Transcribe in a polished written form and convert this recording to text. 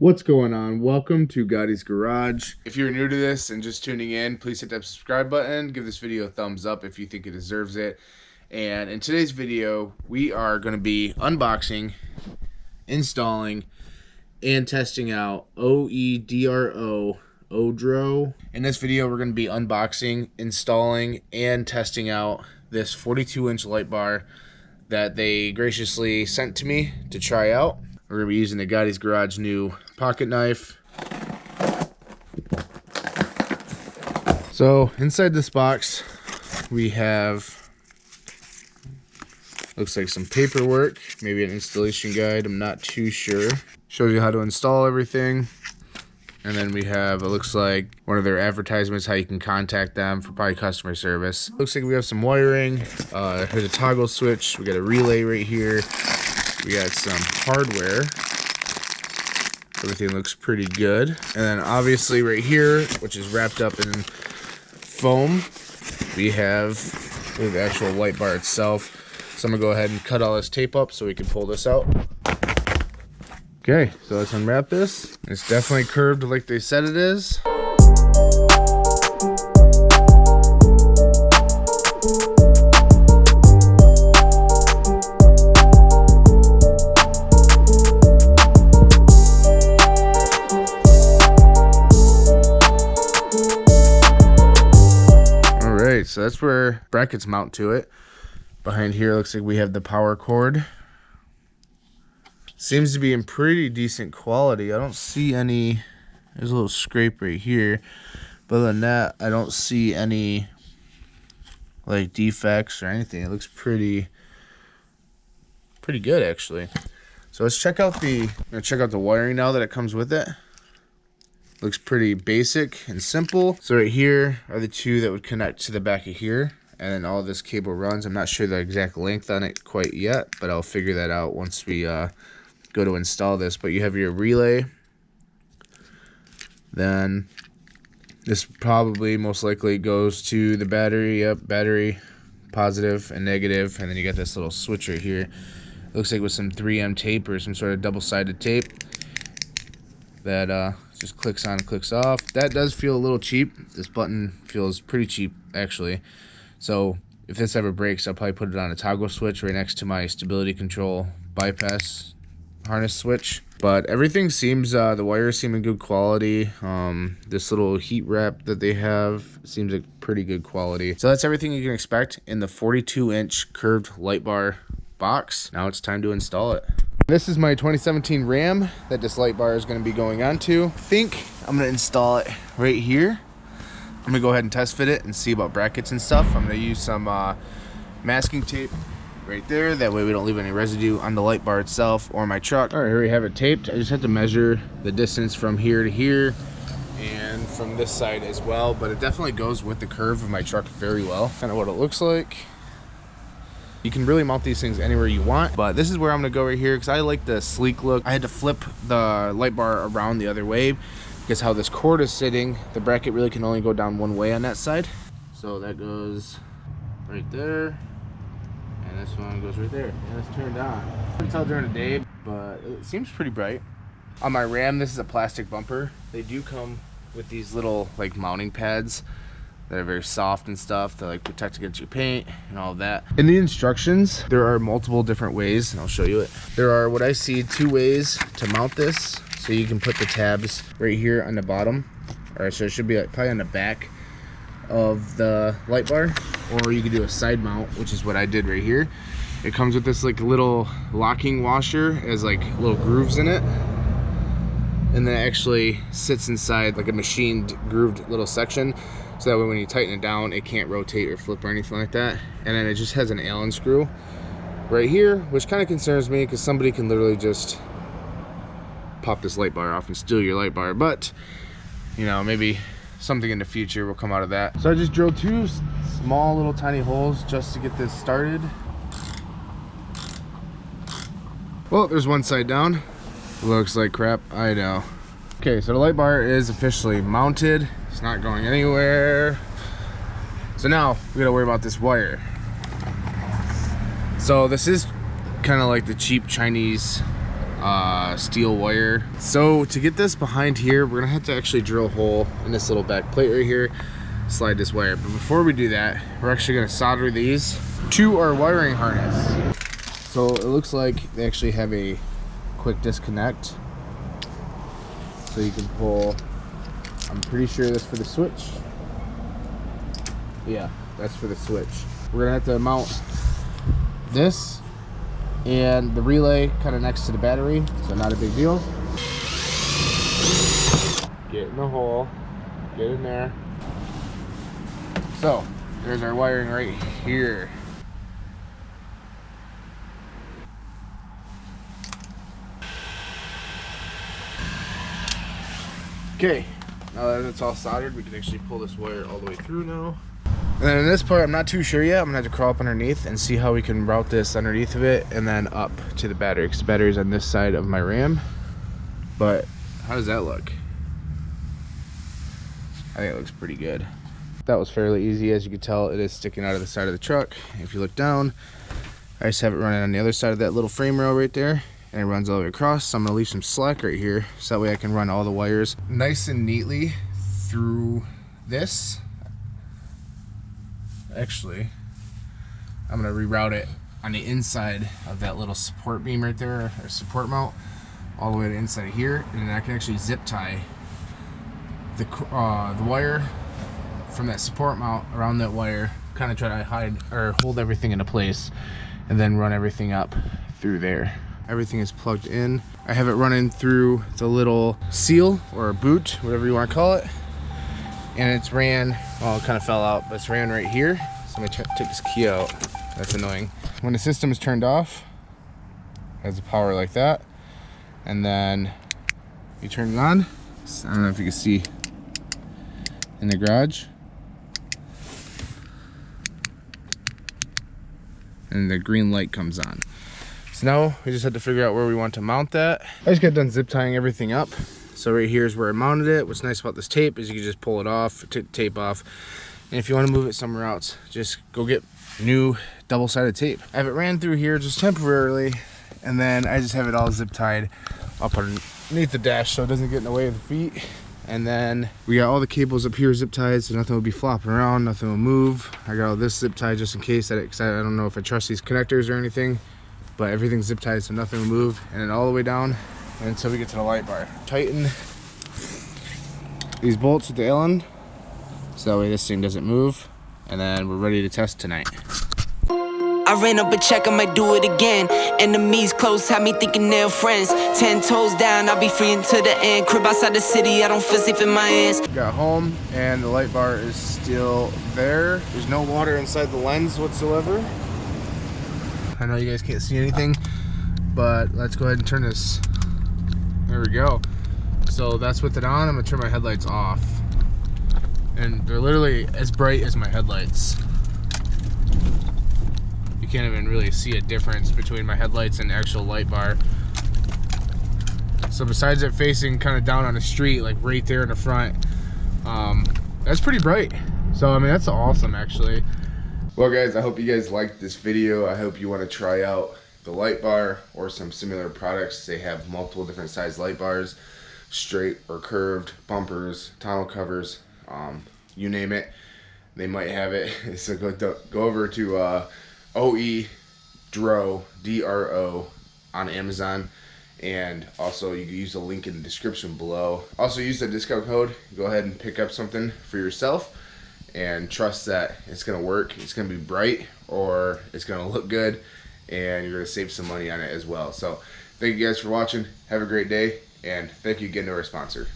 What's going on? Welcome to Gotti's Garage. If you're new to this and just tuning in, please hit that subscribe button. Give this video a thumbs up if you think it deserves it. And in today's video, we are going to be unboxing, installing, and testing out OEDRO. In this video, we're going to be unboxing, installing, and testing out this 42-inch light bar that they graciously sent to me to try out. We're going to be using the Gotti's Garage new pocket knife. So inside this box, we have, looks like some paperwork, maybe an installation guide, I'm not too sure. Shows you how to install everything. And then we have, it looks like one of their advertisements, how you can contact them for probably customer service. Looks like we have some wiring. Here's a toggle switch. We got a relay right here. We got some hardware. Everything looks pretty good. And then obviously right here, which is wrapped up in foam, we have the actual light bar itself. So I'm gonna go ahead and cut all this tape up so we can pull this out. Okay, so let's unwrap this. It's definitely curved like they said it is. So that's where brackets mount to it. Behind here looks like we have the power cord. Seems to be in pretty decent quality. I don't see any, there's a little scrape right here, but other than that I don't see any like defects or anything. It looks pretty good actually. So let's check out the wiring now that it comes with it. Looks pretty basic and simple. So right here are the two that would connect to the back of here, and then all this cable runs. I'm not sure the exact length on it quite yet, but I'll figure that out once we go to install this. But you have your relay. Then this probably most likely goes to the battery. Yep, battery positive and negative, and then you got this little switch right here. Looks like with some 3M tape or some sort of double-sided tape that just clicks on and clicks off. That does feel a little cheap. This button feels pretty cheap actually. So if this ever breaks, I'll probably put it on a toggle switch right next to my stability control bypass harness switch. But everything seems, the wires seem in good quality. This little heat wrap that they have seems like pretty good quality. So that's everything you can expect in the 42-inch curved light bar box. Now it's time to install it. This is my 2017 Ram that this light bar is going to be going onto. I think I'm going to install it right here. I'm going to go ahead and test fit it and see about brackets and stuff. I'm going to use some masking tape right there. That way we don't leave any residue on the light bar itself or my truck. All right, here we have it taped. I just have to measure the distance from here to here and from this side as well. But it definitely goes with the curve of my truck very well. Kind of what it looks like. You can really mount these things anywhere you want, but this is where I'm gonna go right here because I like the sleek look. I had to flip the light bar around the other way because how this cord is sitting, the bracket really can only go down one way on that side. So that goes right there, and this one goes right there, and it's turned on. I can tell during the day, but it seems pretty bright. On my Ram, this is a plastic bumper. They do come with these little like mounting pads that are very soft and stuff to like protect against your paint and all of that. In the instructions, there are multiple different ways, and I'll show you it. There are, what I see, 2 ways to mount this. So you can put the tabs right here on the bottom, or so it should be like probably on the back of the light bar, or you can do a side mount, which is what I did right here. It comes with this like little locking washer, has like little grooves in it, and then it actually sits inside like a machined grooved little section. So that way when you tighten it down, it can't rotate or flip or anything like that. And then it just has an Allen screw right here, which kind of concerns me because somebody can literally just pop this light bar off and steal your light bar. But, you know, maybe something in the future will come out of that. So I just drilled 2 small little tiny holes just to get this started. Well, there's one side down. Looks like crap, I know. Okay, so the light bar is officially mounted. It's not going anywhere. So now we gotta worry about this wire. So this is kind of like the cheap Chinese steel wire. So to get this behind here, we're gonna have to actually drill a hole in this little back plate right here, slide this wire. But before we do that, we're actually gonna solder these to our wiring harness. So it looks like they actually have a quick disconnect. So you can pull, I'm pretty sure that's for the switch. Yeah, that's for the switch. We're gonna have to mount this and the relay kind of next to the battery, so not a big deal. Get in the hole, get in there. So there's our wiring right here. Okay, now that it's all soldered, we can actually pull this wire all the way through now. And then in this part, I'm not too sure yet. I'm gonna have to crawl up underneath and see how we can route this underneath of it and then up to the battery, because the battery's on this side of my Ram. But how does that look? I think it looks pretty good. That was fairly easy. As you can tell, it is sticking out of the side of the truck. If you look down, I just have it running on the other side of that little frame rail right there, and it runs all the way across. So I'm gonna leave some slack right here, so that way I can run all the wires nice and neatly through this. Actually, I'm gonna reroute it on the inside of that little support beam right there, or support mount, all the way to the inside of here, and then I can actually zip tie the wire from that support mount around that wire, kind of try to hide or hold everything into place, and then run everything up through there. Everything is plugged in. I have it running through the little seal or a boot, whatever you want to call it. And it's ran, well, it kind of fell out, but it's ran right here. So I'm gonna take this key out. That's annoying. When the system is turned off, it has the power like that. And then you turn it on. I don't know if you can see in the garage. And the green light comes on. So now we just have to figure out where we want to mount that. I just got done zip tying everything up. So right here is where I mounted it. What's nice about this tape is you can just pull it off, tape off. And if you want to move it somewhere else, just go get new double-sided tape. I have it ran through here just temporarily, and then I just have it all zip tied up underneath the dash so it doesn't get in the way of the feet. And then we got all the cables up here zip tied, so nothing will be flopping around, nothing will move. I got all this zip tied just in case, because I don't know if I trust these connectors or anything, but everything's zip tied so nothing will move. And then all the way down until we get to the light bar. Tighten these bolts with the Allen so that way this thing doesn't move, and then we're ready to test tonight. I ran up a check, I might do it again. Enemies close, had me thinking they're friends. 10 toes down, I'll be free until the end. Crib outside the city, I don't feel safe in my hands. Got home and the light bar is still there. There's no water inside the lens whatsoever. I know you guys can't see anything, but let's go ahead and turn this. There we go. So that's with it on. I'm gonna turn my headlights off, and they're literally as bright as my headlights. You can't even really see a difference between my headlights and actual light bar. So besides it facing kind of down on the street, like right there in the front, that's pretty bright. So I mean, that's awesome actually. Well guys, I hope you guys liked this video. I hope you want to try out the light bar or some similar products. They have multiple different size light bars, straight or curved, bumpers, tonneau covers, you name it, they might have it. So go over to OEDRO, D-R-O, on Amazon, and also you can use the link in the description below. Also use the discount code, go ahead and pick up something for yourself and trust that it's gonna work, it's gonna be bright, or it's gonna look good, and you're gonna save some money on it as well. So thank you guys for watching, have a great day, and thank you again to our sponsor.